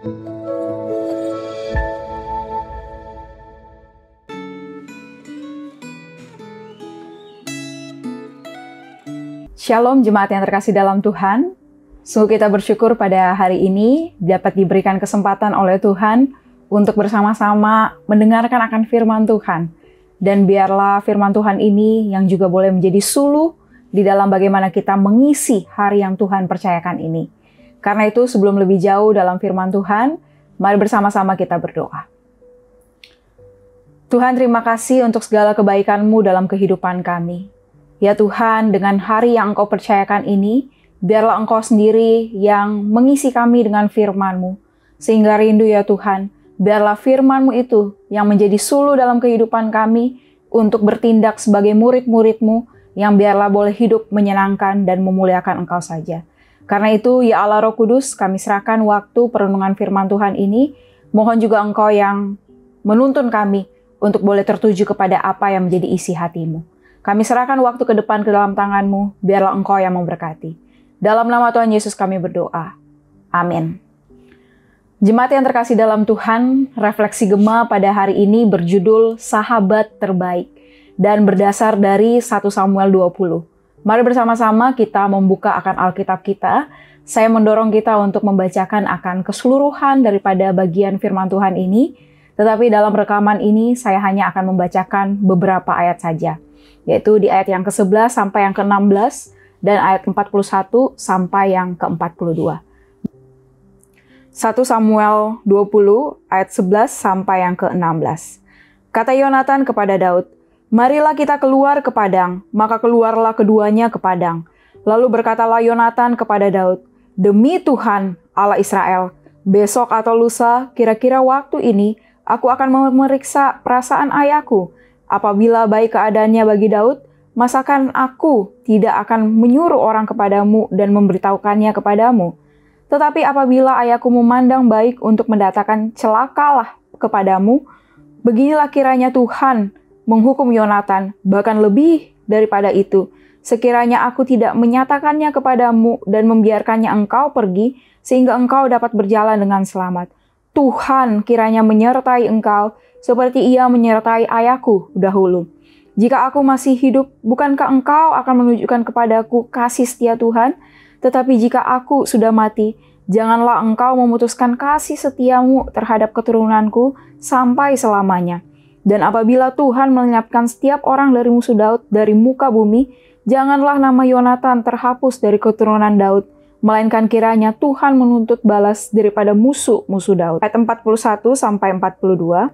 Shalom jemaat yang terkasih dalam Tuhan. Sungguh kita bersyukur pada hari ini dapat diberikan kesempatan oleh Tuhan untuk bersama-sama mendengarkan akan firman Tuhan. Dan biarlah firman Tuhan ini yang juga boleh menjadi suluh di dalam bagaimana kita mengisi hari yang Tuhan percayakan ini. Karena itu sebelum lebih jauh dalam firman Tuhan, mari bersama-sama kita berdoa. Tuhan, terima kasih untuk segala kebaikan-Mu dalam kehidupan kami. Ya Tuhan, dengan hari yang Engkau percayakan ini, biarlah Engkau sendiri yang mengisi kami dengan firman-Mu. Sehingga rindu ya Tuhan, biarlah firman-Mu itu yang menjadi suluh dalam kehidupan kami untuk bertindak sebagai murid-murid-Mu yang biarlah boleh hidup menyenangkan dan memuliakan Engkau saja. Karena itu, ya Allah Roh Kudus, kami serahkan waktu perenungan firman Tuhan ini. Mohon juga Engkau yang menuntun kami untuk boleh tertuju kepada apa yang menjadi isi hati-Mu. Kami serahkan waktu ke depan ke dalam tangan-Mu, biarlah Engkau yang memberkati. Dalam nama Tuhan Yesus kami berdoa. Amin. Jemaat yang terkasih dalam Tuhan, refleksi Gema pada hari ini berjudul Sahabat Terbaik dan berdasar dari 1 Samuel 20. Mari bersama-sama kita membuka akan Alkitab kita. Saya mendorong kita untuk membacakan akan keseluruhan daripada bagian firman Tuhan ini, tetapi dalam rekaman ini saya hanya akan membacakan beberapa ayat saja, yaitu di ayat yang ke-11 sampai yang ke-16 dan ayat 41 sampai yang ke-42. 1 Samuel 20 ayat 11 sampai yang ke-16. Kata Yonatan kepada Daud, "Marilah kita keluar ke padang." Maka keluarlah keduanya ke padang. Lalu berkatalah Yonatan kepada Daud, "Demi Tuhan Allah Israel, besok atau lusa, kira-kira waktu ini, aku akan memeriksa perasaan ayahku. Apabila baik keadaannya bagi Daud, masakan aku tidak akan menyuruh orang kepadamu dan memberitahukannya kepadamu? Tetapi apabila ayahku memandang baik untuk mendatangkan celakalah kepadamu, beginilah kiranya Tuhan menghukum Yonatan, bahkan lebih daripada itu. Sekiranya aku tidak menyatakannya kepadamu dan membiarkannya engkau pergi, sehingga engkau dapat berjalan dengan selamat. Tuhan kiranya menyertai engkau, seperti Ia menyertai ayahku dahulu. Jika aku masih hidup, bukankah engkau akan menunjukkan kepadaku kasih setia Tuhan? Tetapi jika aku sudah mati, janganlah engkau memutuskan kasih setiamu terhadap keturunanku sampai selamanya. Dan apabila Tuhan melenyapkan setiap orang dari musuh Daud dari muka bumi, janganlah nama Yonatan terhapus dari keturunan Daud, melainkan kiranya Tuhan menuntut balas daripada musuh-musuh Daud." Ayat 41 sampai 42.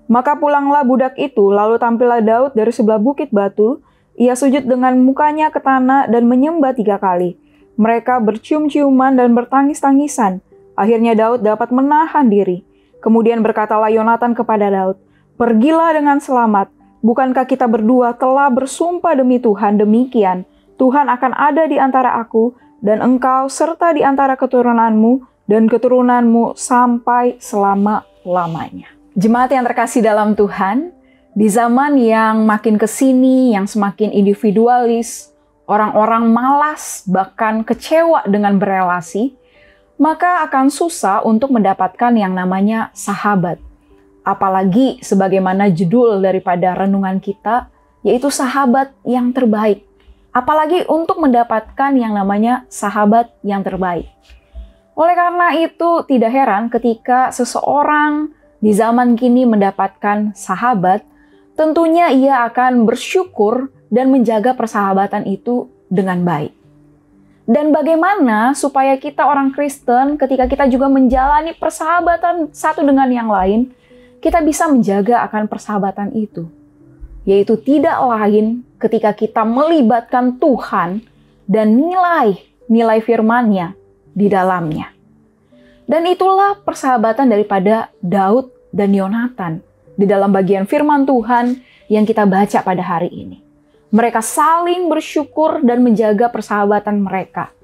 Maka pulanglah budak itu, lalu tampillah Daud dari sebelah bukit batu. Ia sujud dengan mukanya ke tanah dan menyembah 3 kali. Mereka bercium-ciuman dan bertangis-tangisan. Akhirnya Daud dapat menahan diri. Kemudian berkatalah Yonatan kepada Daud, "Pergilah dengan selamat. Bukankah kita berdua telah bersumpah demi Tuhan demikian? Tuhan akan ada di antara aku dan engkau serta di antara keturunanmu dan keturunanmu sampai selama-lamanya." Jemaat yang terkasih dalam Tuhan, di zaman yang makin kesini, yang semakin individualis, orang-orang malas, bahkan kecewa dengan berelasi, maka akan susah untuk mendapatkan yang namanya sahabat. Apalagi sebagaimana judul daripada renungan kita, yaitu sahabat yang terbaik. Apalagi untuk mendapatkan yang namanya sahabat yang terbaik. Oleh karena itu, tidak heran ketika seseorang di zaman kini mendapatkan sahabat, tentunya ia akan bersyukur dan menjaga persahabatan itu dengan baik. Dan bagaimana supaya kita orang Kristen ketika kita juga menjalani persahabatan satu dengan yang lain, kita bisa menjaga akan persahabatan itu. Yaitu tidak lain ketika kita melibatkan Tuhan dan nilai firman-Nya di dalamnya. Dan itulah persahabatan daripada Daud dan Yonatan di dalam bagian firman Tuhan yang kita baca pada hari ini. Mereka saling bersyukur dan menjaga persahabatan mereka.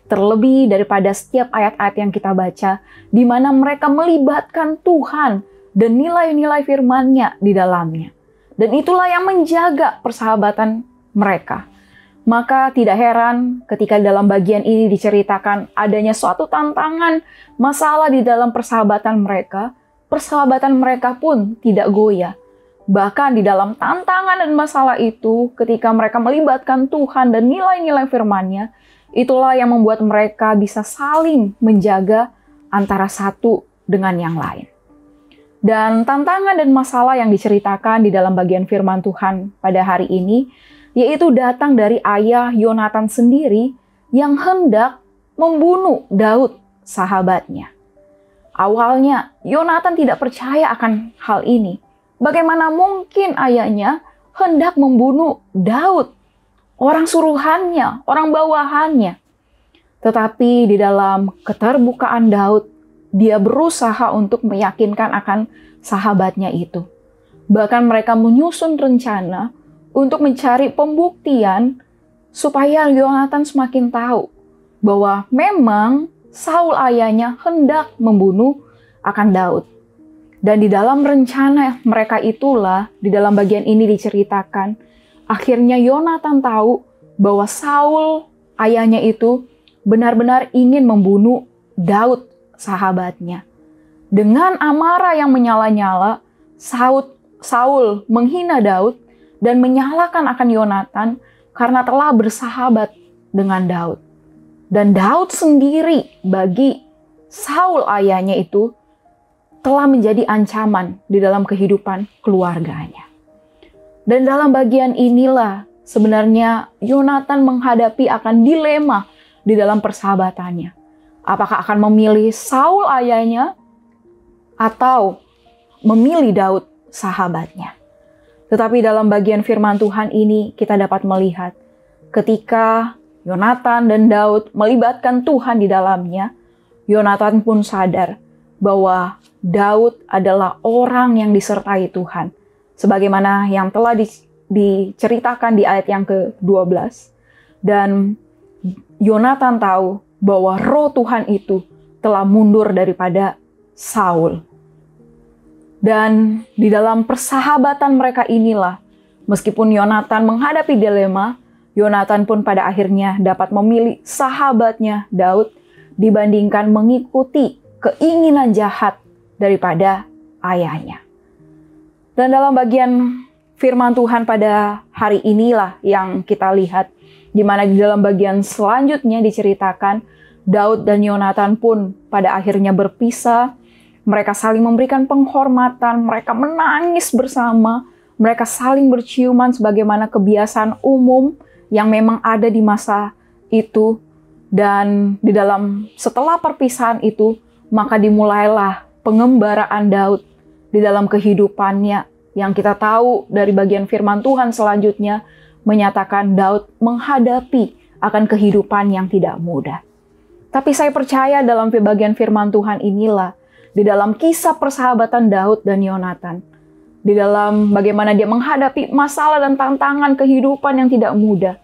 Terlebih daripada setiap ayat-ayat yang kita baca, di mana mereka melibatkan Tuhan dan nilai-nilai firman-Nya di dalamnya. Dan itulah yang menjaga persahabatan mereka. Maka tidak heran ketika dalam bagian ini diceritakan adanya suatu tantangan, masalah di dalam persahabatan mereka pun tidak goyah. Bahkan di dalam tantangan dan masalah itu, ketika mereka melibatkan Tuhan dan nilai-nilai firman-Nya, itulah yang membuat mereka bisa saling menjaga antara satu dengan yang lain. Dan tantangan dan masalah yang diceritakan di dalam bagian firman Tuhan pada hari ini, yaitu datang dari ayah Yonatan sendiri yang hendak membunuh Daud, sahabatnya. Awalnya, Yonatan tidak percaya akan hal ini. Bagaimana mungkin ayahnya hendak membunuh Daud, orang suruhannya, orang bawahannya. Tetapi di dalam keterbukaan Daud, dia berusaha untuk meyakinkan akan sahabatnya itu. Bahkan mereka menyusun rencana untuk mencari pembuktian supaya Yonatan semakin tahu bahwa memang Saul ayahnya hendak membunuh akan Daud. Dan di dalam rencana mereka itulah, di dalam bagian ini diceritakan, akhirnya Yonatan tahu bahwa Saul ayahnya itu benar-benar ingin membunuh Daud, sahabatnya. Dengan amarah yang menyala-nyala, Saul menghina Daud dan menyalahkan akan Yonatan karena telah bersahabat dengan Daud. Dan Daud sendiri bagi Saul ayahnya itu telah menjadi ancaman di dalam kehidupan keluarganya. Dan dalam bagian inilah sebenarnya Yonatan menghadapi akan dilema di dalam persahabatannya. Apakah akan memilih Saul ayahnya atau memilih Daud sahabatnya? Tetapi dalam bagian firman Tuhan ini kita dapat melihat ketika Yonatan dan Daud melibatkan Tuhan di dalamnya, Yonatan pun sadar bahwa Daud adalah orang yang disertai Tuhan. Sebagaimana yang telah diceritakan di ayat yang ke-12. Dan Yonatan tahu bahwa roh Tuhan itu telah mundur daripada Saul. Dan di dalam persahabatan mereka inilah, meskipun Yonatan menghadapi dilema, Yonatan pun pada akhirnya dapat memilih sahabatnya Daud dibandingkan mengikuti keinginan jahat daripada ayahnya. Dan dalam bagian firman Tuhan pada hari inilah yang kita lihat, di mana di dalam bagian selanjutnya diceritakan Daud dan Yonatan pun pada akhirnya berpisah. Mereka saling memberikan penghormatan, mereka menangis bersama, mereka saling berciuman sebagaimana kebiasaan umum yang memang ada di masa itu. Dan di dalam setelah perpisahan itu, maka dimulailah pengembaraan Daud di dalam kehidupannya, yang kita tahu dari bagian firman Tuhan selanjutnya menyatakan Daud menghadapi akan kehidupan yang tidak mudah. Tapi saya percaya dalam bagian firman Tuhan inilah, di dalam kisah persahabatan Daud dan Yonatan, di dalam bagaimana dia menghadapi masalah dan tantangan kehidupan yang tidak mudah,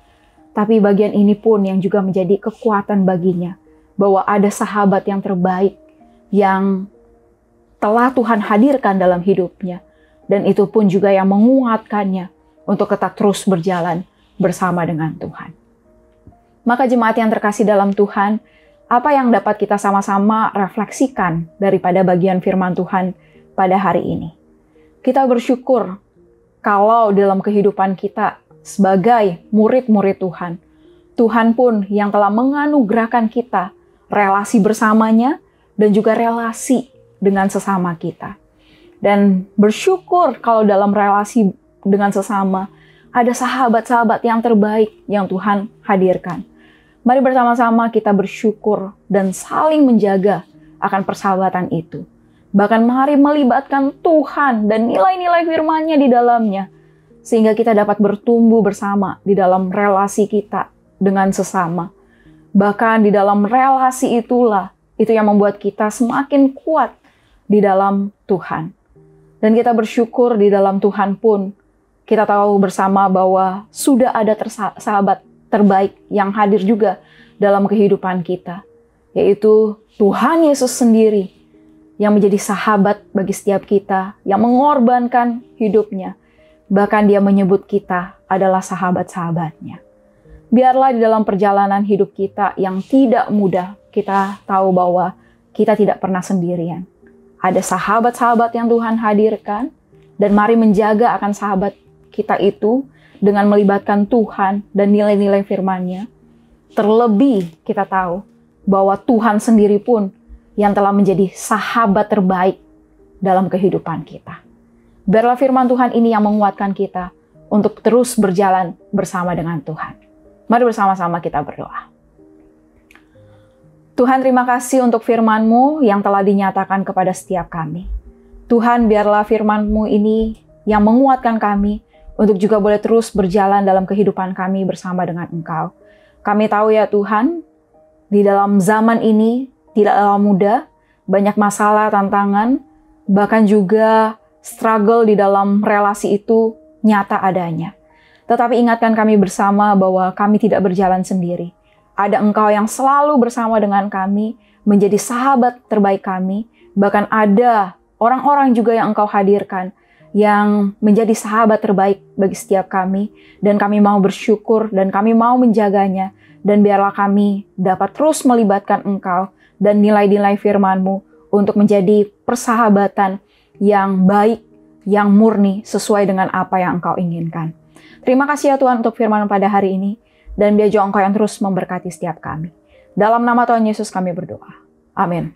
tapi bagian ini pun yang juga menjadi kekuatan baginya, bahwa ada sahabat yang terbaik yang telah Tuhan hadirkan dalam hidupnya, dan itu pun juga yang menguatkannya untuk tetap terus berjalan bersama dengan Tuhan. Maka jemaat yang terkasih dalam Tuhan, apa yang dapat kita sama-sama refleksikan daripada bagian firman Tuhan pada hari ini? Kita bersyukur kalau dalam kehidupan kita sebagai murid-murid Tuhan, Tuhan pun yang telah menganugerahkan kita relasi bersamanya dan juga relasi dengan sesama kita. Dan bersyukur kalau dalam relasi dengan sesama ada sahabat-sahabat yang terbaik yang Tuhan hadirkan. Mari bersama-sama kita bersyukur dan saling menjaga akan persahabatan itu. Bahkan mari melibatkan Tuhan dan nilai-nilai firman-Nya di dalamnya, sehingga kita dapat bertumbuh bersama di dalam relasi kita dengan sesama. Bahkan di dalam relasi itulah, itu yang membuat kita semakin kuat di dalam Tuhan. Dan kita bersyukur di dalam Tuhan pun, kita tahu bersama bahwa sudah ada sahabat terbaik yang hadir juga dalam kehidupan kita, yaitu Tuhan Yesus sendiri yang menjadi sahabat bagi setiap kita, yang mengorbankan hidupnya. Bahkan dia menyebut kita adalah sahabat-sahabatnya. Biarlah di dalam perjalanan hidup kita yang tidak mudah, kita tahu bahwa kita tidak pernah sendirian. Ada sahabat-sahabat yang Tuhan hadirkan, dan mari menjaga akan sahabat kita itu dengan melibatkan Tuhan dan nilai-nilai firman-Nya. Terlebih kita tahu bahwa Tuhan sendiri pun yang telah menjadi sahabat terbaik dalam kehidupan kita. Biarlah firman Tuhan ini yang menguatkan kita untuk terus berjalan bersama dengan Tuhan. Mari bersama-sama kita berdoa. Tuhan, terima kasih untuk firman-Mu yang telah dinyatakan kepada setiap kami. Tuhan, biarlah firman-Mu ini yang menguatkan kami untuk juga boleh terus berjalan dalam kehidupan kami bersama dengan Engkau. Kami tahu ya Tuhan, di dalam zaman ini tidaklah mudah, banyak masalah, tantangan, bahkan juga struggle di dalam relasi itu nyata adanya. Tetapi ingatkan kami bersama bahwa kami tidak berjalan sendiri. Ada Engkau yang selalu bersama dengan kami, menjadi sahabat terbaik kami. Bahkan ada orang-orang juga yang Engkau hadirkan, yang menjadi sahabat terbaik bagi setiap kami. Dan kami mau bersyukur, dan kami mau menjaganya. Dan biarlah kami dapat terus melibatkan Engkau dan nilai-nilai firman-Mu untuk menjadi persahabatan yang baik, yang murni, sesuai dengan apa yang Engkau inginkan. Terima kasih ya Tuhan untuk firman pada hari ini, dan biar juga Engkau yang terus memberkati setiap kami. Dalam nama Tuhan Yesus kami berdoa. Amin.